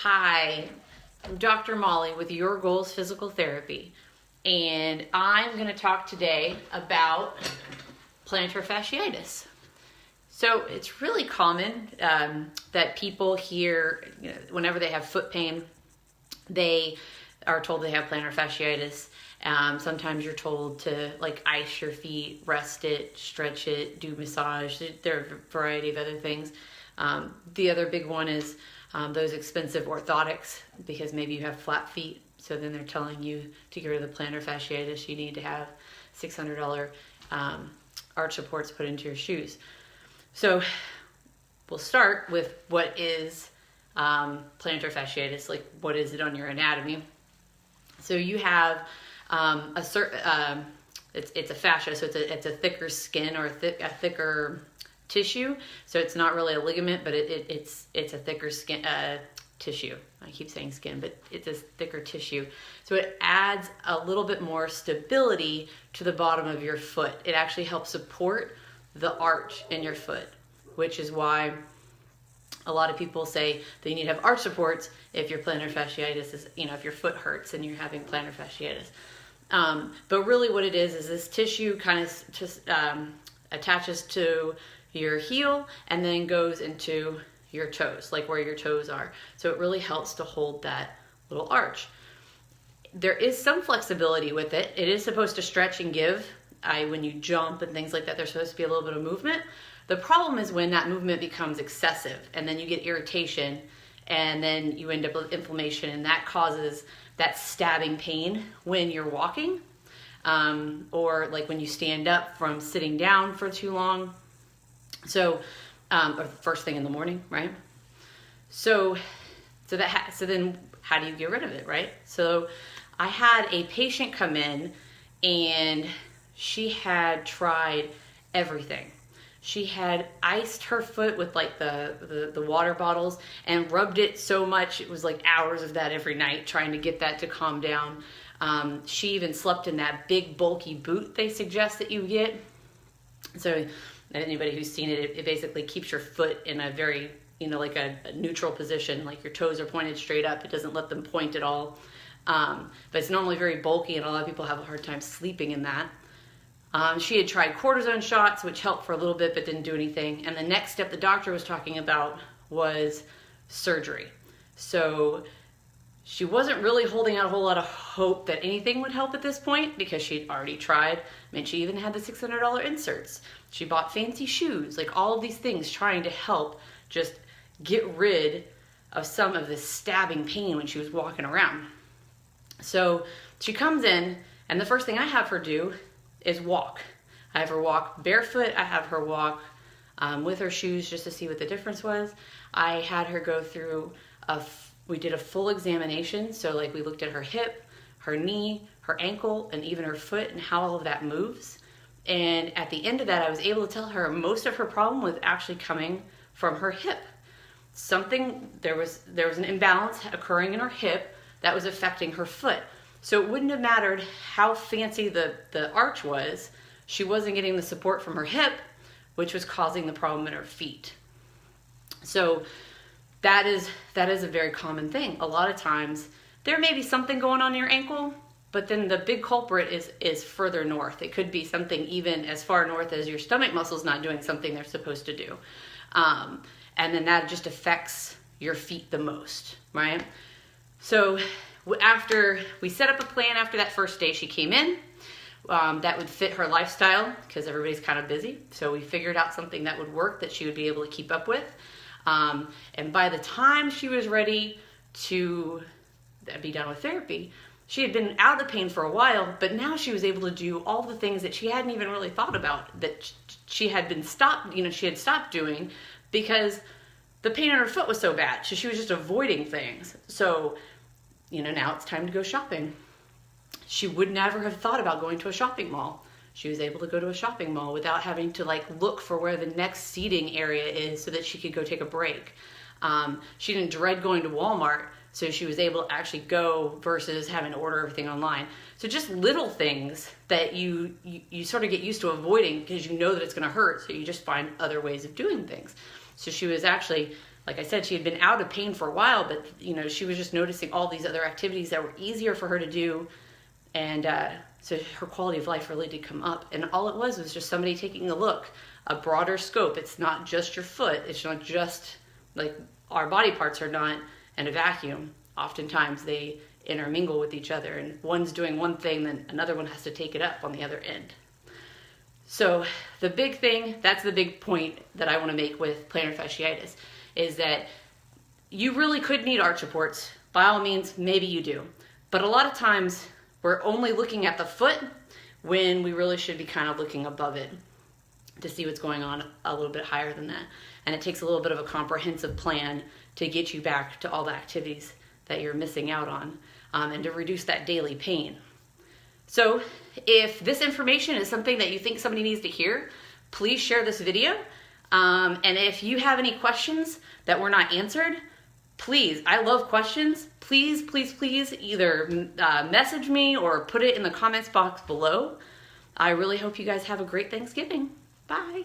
Hi, I'm Dr. Molly with Your Goals Physical Therapy, and I'm going to talk today about plantar fasciitis. So it's really common that people hear, whenever they have foot pain, they are told they have plantar fasciitis. Sometimes you're told to ice your feet, rest it, stretch it, do massage. There are a variety of other things. The other big one is those expensive orthotics, because maybe you have flat feet. So then they're telling you to get rid of the plantar fasciitis, you need to have $600 arch supports put into your shoes. So we'll start with what is plantar fasciitis, what is it on your anatomy. So you have it's a fascia, so it's a thicker skin or a thicker tissue. So it's not really a ligament, but it's a thicker skin tissue. I keep saying skin, but it's a thicker tissue. So it adds a little bit more stability to the bottom of your foot. It actually helps support the arch in your foot, which is why a lot of people say that you need to have arch supports if your plantar fasciitis is, if your foot hurts and you're having plantar fasciitis. But really what it is this tissue kind of just attaches to your heel and then goes into your toes, like where your toes are. So it really helps to hold that little arch. There is some flexibility with it. It is supposed to stretch and give. When you jump and things like that, there's supposed to be a little bit of movement. The problem is when that movement becomes excessive and then you get irritation and then you end up with inflammation, and that causes that stabbing pain when you're walking, or when you stand up from sitting down for too long. So, or first thing in the morning, right? So then how do you get rid of it, right? So I had a patient come in and she had tried everything. She had iced her foot with the water bottles and rubbed it so much. It was hours of that every night, trying to get that to calm down. She even slept in that big bulky boot they suggest that you get. So anybody who's seen it, it basically keeps your foot in a very, a neutral position, like your toes are pointed straight up. It doesn't let them point at all. But it's normally very bulky, and a lot of people have a hard time sleeping in that. She had tried cortisone shots, which helped for a little bit, but didn't do anything. And the next step the doctor was talking about was surgery. So she wasn't really holding out a whole lot of hope that anything would help at this point, because she'd already tried. She even had the $600 inserts. She bought fancy shoes, all of these things, trying to help just get rid of some of this stabbing pain when she was walking around. So she comes in, and the first thing I have her do is walk. I have her walk barefoot. I have her walk with her shoes just to see what the difference was. I had her go through we did a full examination. So we looked at her hip, her knee, her ankle, and even her foot, and how all of that moves. And at the end of that, I was able to tell her most of her problem was actually coming from her hip. There was an imbalance occurring in her hip that was affecting her foot. So it wouldn't have mattered how fancy the arch was. She wasn't getting the support from her hip, which was causing the problem in her feet. So that is a very common thing. A lot of times there may be something going on in your ankle, but then the big culprit is further north. It could be something even as far north as your stomach muscles not doing something they're supposed to do. And then that just affects your feet the most, right? So after we set up a plan, after that first day she came in, that would fit her lifestyle, because everybody's kind of busy. So we figured out something that would work, that she would be able to keep up with. And by the time she was ready to be done with therapy, she had been out of the pain for a while, but now she was able to do all the things that she hadn't even really thought about, that she had stopped doing, because the pain in her foot was so bad. So she was just avoiding things. So now it's time to go shopping. She would never have thought about going to a shopping mall. She was able to go to a shopping mall without having to look for where the next seating area is so that she could go take a break. She didn't dread going to Walmart, so she was able to actually go versus having to order everything online. So just little things that you sort of get used to avoiding, because you know that it's going to hurt, so you just find other ways of doing things. So she was actually like I said, she had been out of pain for a while, but you know, she was just noticing all these other activities that were easier for her to do, and so her quality of life really did come up. And all it was just somebody taking a look, a broader scope. It's not just your foot. It's not just like our body parts are not in a vacuum. Oftentimes they intermingle with each other, and one's doing one thing, then another one has to take it up on the other end. So the big thing, that's the big point that I want to make with plantar fasciitis, is that you really could need arch supports. By all means, maybe you do. But a lot of times we're only looking at the foot when we really should be kind of looking above it to see what's going on a little bit higher than that. And it takes a little bit of a comprehensive plan to get you back to all the activities that you're missing out on, and to reduce that daily pain. So if this information is something that you think somebody needs to hear, please share this video. And if you have any questions that were not answered, please, I love questions. Please, please, please either message me or put it in the comments box below. I really hope you guys have a great Thanksgiving. Bye.